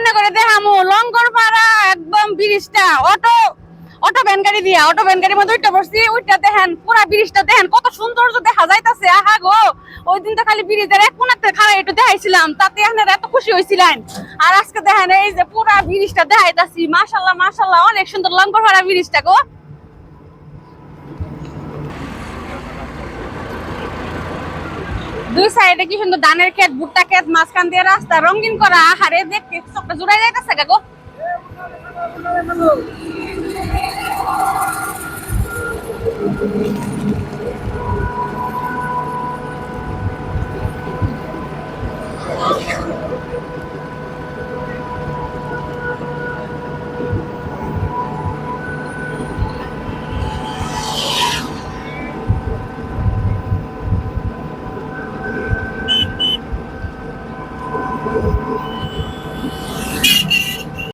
কেমনে করে দেখামু লঙ্গর পাড়া একদম ব্রিজটা অটো ভ্যান গাড়ির মধ্যে উঠতে পড়ছি। উঠতে দেখেন পুরা ব্রিজটা দেখেন কত সৌন্দর্য দেখা যাইতাছে। আহা গো, ওই দিন তো খালি ব্রিজের এক কোণাতে খাড়া একটু দেখাইছিলাম, তাতে আপনারা এত খুশি হয়েছিলেন। আর আজকে দেখেন এই যে পুরা ব্রিজটা দেখাইতাছি। মাশাল্লাহ মাশাল্লাহ, অনেক সুন্দর লঙ্গর পাড়া ব্রিজটা গো। দুই সাইডে কি সুন্দর ধানের ক্ষেত, ভুট্টা ক্ষেত, মাঝখান দিয়ে রাস্তা রঙিন করা। আহারে দেখতে চোখটা জুড়াই যাইতেছে গো।